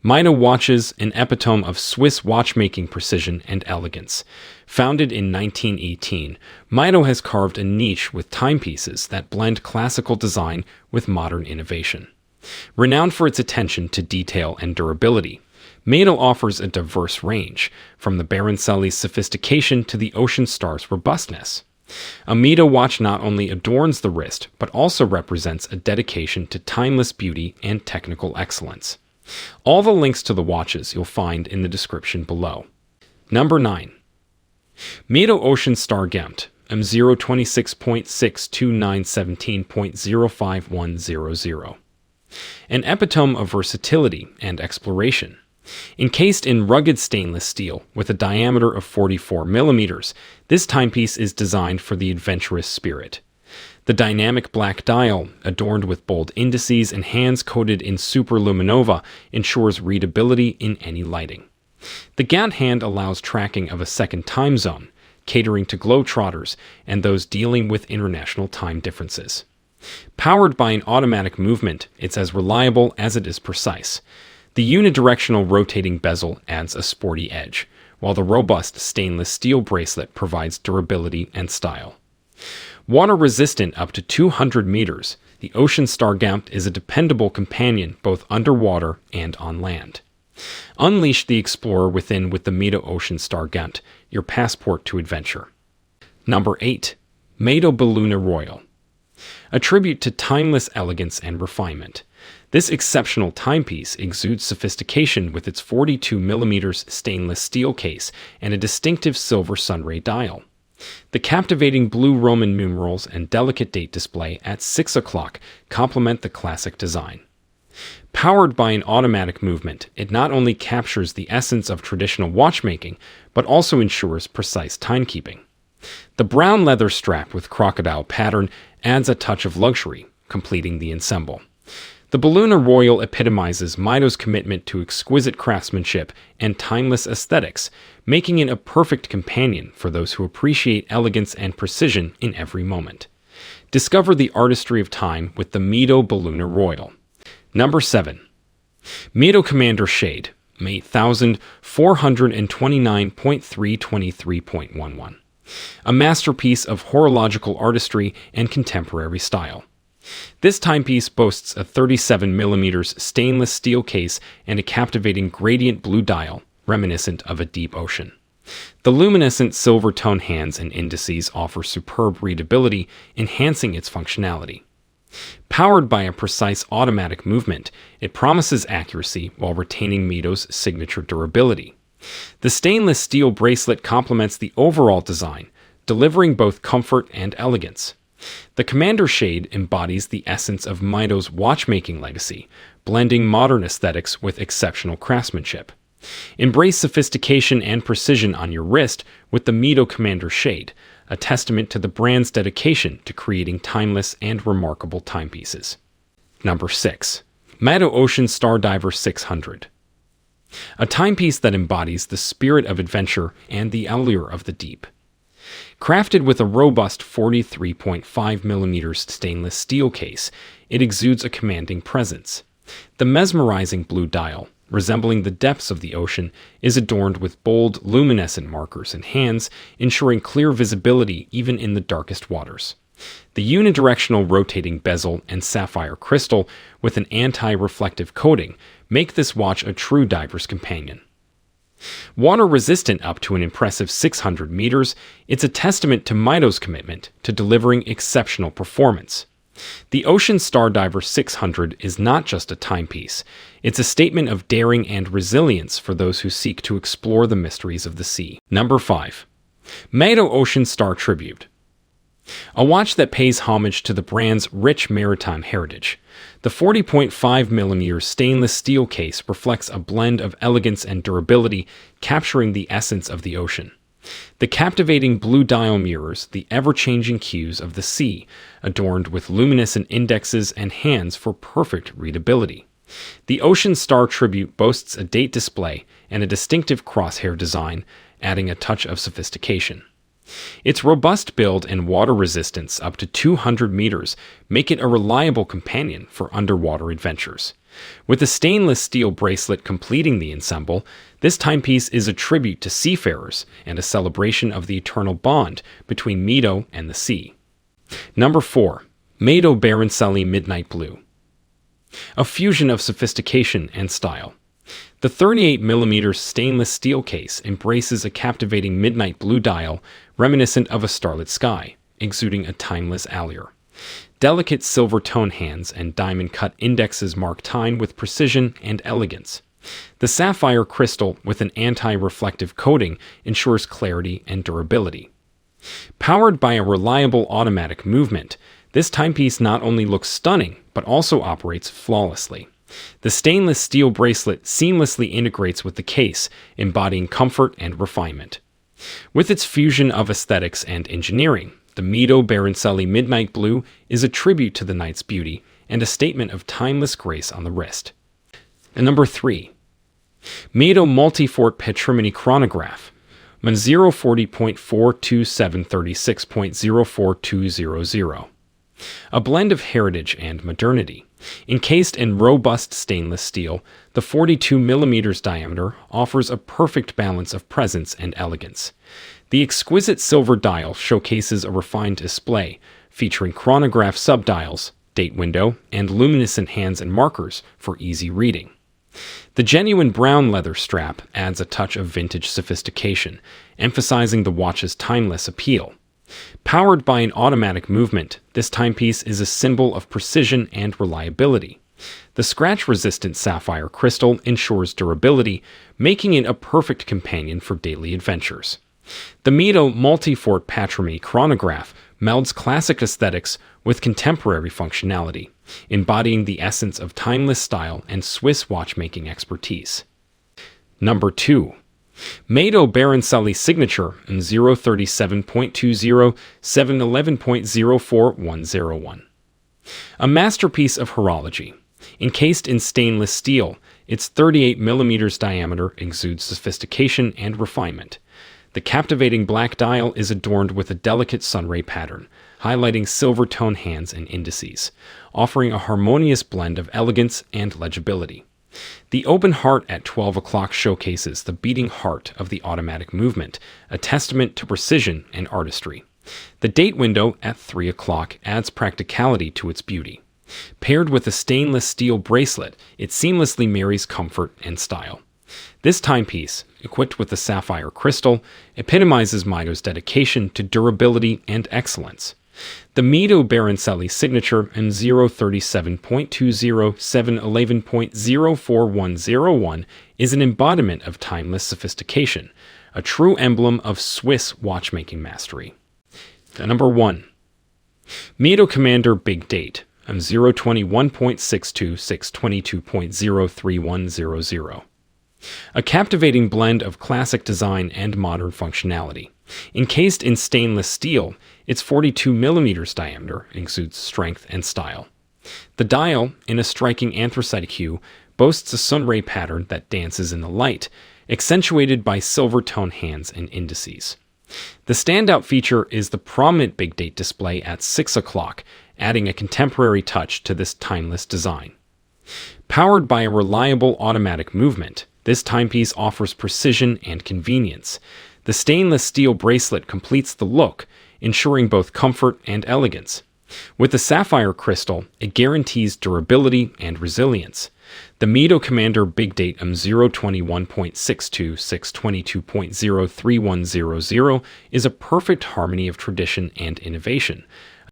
Mido watches, an epitome of Swiss watchmaking precision and elegance. Founded in 1918, Mido has carved a niche with timepieces that blend classical design with modern innovation. Renowned for its attention to detail and durability, Mido offers a diverse range, from the Baroncelli's sophistication to the Ocean Star's robustness. A Mido watch not only adorns the wrist, but also represents a dedication to timeless beauty and technical excellence. All the links to the watches you'll find in the description below. Number 9. Mido Ocean Star Gemt M026.62917.05100. An epitome of versatility and exploration. Encased in rugged stainless steel with a diameter of 44 millimeters, this timepiece is designed for the adventurous spirit. The dynamic black dial, adorned with bold indices and hands coated in superluminova, ensures readability in any lighting. The Gant hand allows tracking of a second time zone, catering to globetrotters and those dealing with international time differences. Powered by an automatic movement, it's as reliable as it is precise. The unidirectional rotating bezel adds a sporty edge, while the robust stainless steel bracelet provides durability and style. Water-resistant up to 200 meters, the Ocean Star Gemt is a dependable companion both underwater and on land. Unleash the explorer within with the Mido Ocean Star Gemt, your passport to adventure. Number 8. Mido Belluna Royal. A tribute to timeless elegance and refinement. This exceptional timepiece exudes sophistication with its 42mm stainless steel case and a distinctive silver sunray dial. The captivating blue Roman numerals and delicate date display at 6 o'clock complement the classic design. Powered by an automatic movement, it not only captures the essence of traditional watchmaking, but also ensures precise timekeeping. The brown leather strap with crocodile pattern adds a touch of luxury, completing the ensemble. The Belluna Royal epitomizes Mido's commitment to exquisite craftsmanship and timeless aesthetics, making it a perfect companion for those who appreciate elegance and precision in every moment. Discover the artistry of time with the Mido Belluna Royal. Number 7. Mido Commander Shade, 8429.323.11. A masterpiece of horological artistry and contemporary style. This timepiece boasts a 37mm stainless steel case and a captivating gradient blue dial, reminiscent of a deep ocean. The luminescent silver tone hands and indices offer superb readability, enhancing its functionality. Powered by a precise automatic movement, it promises accuracy while retaining Mido's signature durability. The stainless steel bracelet complements the overall design, delivering both comfort and elegance. The Commander Shade embodies the essence of Mido's watchmaking legacy, blending modern aesthetics with exceptional craftsmanship. Embrace sophistication and precision on your wrist with the Mido Commander Shade, a testament to the brand's dedication to creating timeless and remarkable timepieces. Number 6. Mido Ocean Star Diver 600. A timepiece that embodies the spirit of adventure and the allure of the deep. Crafted with a robust 43.5mm stainless steel case, it exudes a commanding presence. The mesmerizing blue dial, resembling the depths of the ocean, is adorned with bold, luminescent markers and hands, ensuring clear visibility even in the darkest waters. The unidirectional rotating bezel and sapphire crystal with an anti-reflective coating make this watch a true diver's companion. Water-resistant up to an impressive 600 meters, it's a testament to Mido's commitment to delivering exceptional performance. The Ocean Star Diver 600 is not just a timepiece, it's a statement of daring and resilience for those who seek to explore the mysteries of the sea. Number 5. Mido Ocean Star Tribute. A watch that pays homage to the brand's rich maritime heritage. The 40.5mm stainless steel case reflects a blend of elegance and durability, capturing the essence of the ocean. The captivating blue dial mirrors the ever-changing cues of the sea, adorned with luminescent indexes and hands for perfect readability. The Ocean Star Tribute boasts a date display and a distinctive crosshair design, adding a touch of sophistication. Its robust build and water resistance up to 200 meters make it a reliable companion for underwater adventures. With the stainless steel bracelet completing the ensemble, this timepiece is a tribute to seafarers and a celebration of the eternal bond between Mido and the sea. Number 4. Mido Baroncelli Midnight Blue. A fusion of sophistication and style. The 38mm stainless steel case embraces a captivating midnight blue dial reminiscent of a starlit sky, exuding a timeless allure. Delicate silver tone hands and diamond-cut indexes mark time with precision and elegance. The sapphire crystal with an anti-reflective coating ensures clarity and durability. Powered by a reliable automatic movement, this timepiece not only looks stunning, but also operates flawlessly. The stainless steel bracelet seamlessly integrates with the case, embodying comfort and refinement. With its fusion of aesthetics and engineering, the Mido Baroncelli Midnight Blue is a tribute to the night's beauty and a statement of timeless grace on the wrist. And number 3. Mido Multifort Patrimony Chronograph, 040.42736.04200. A blend of heritage and modernity. Encased in robust stainless steel, the 42mm diameter offers a perfect balance of presence and elegance. The exquisite silver dial showcases a refined display, featuring chronograph subdials, date window, and luminescent hands and markers for easy reading. The genuine brown leather strap adds a touch of vintage sophistication, emphasizing the watch's timeless appeal. Powered by an automatic movement, this timepiece is a symbol of precision and reliability. The scratch-resistant sapphire crystal ensures durability, making it a perfect companion for daily adventures. The Mido Multifort Patrimony Chronograph melds classic aesthetics with contemporary functionality, embodying the essence of timeless style and Swiss watchmaking expertise. Number 2. Mido Baroncelli Signature in 037.20 711.04101. A masterpiece of horology. Encased in stainless steel, its 38mm diameter exudes sophistication and refinement. The captivating black dial is adorned with a delicate sunray pattern, highlighting silver tone hands and indices, offering a harmonious blend of elegance and legibility. The open heart at 12 o'clock showcases the beating heart of the automatic movement, a testament to precision and artistry. The date window at 3 o'clock adds practicality to its beauty. Paired with a stainless steel bracelet, it seamlessly marries comfort and style. This timepiece, equipped with the sapphire crystal, epitomizes Mido's dedication to durability and excellence. The Mido Baroncelli Signature in 037.20 711.04101 is an embodiment of timeless sophistication, a true emblem of Swiss watchmaking mastery. Number 1. Mido Commander Big Date on 021.62 622.03100. A captivating blend of classic design and modern functionality. Encased in stainless steel, its 42mm diameter exudes strength and style. The dial, in a striking anthracite hue, boasts a sunray pattern that dances in the light, accentuated by silver tone hands and indices. The standout feature is the prominent big date display at 6 o'clock, adding a contemporary touch to this timeless design. Powered by a reliable automatic movement, this timepiece offers precision and convenience. The stainless steel bracelet completes the look, ensuring both comfort and elegance. With the sapphire crystal, it guarantees durability and resilience. The Mido Commander Big Date M021.62 622.03100 is a perfect harmony of tradition and innovation,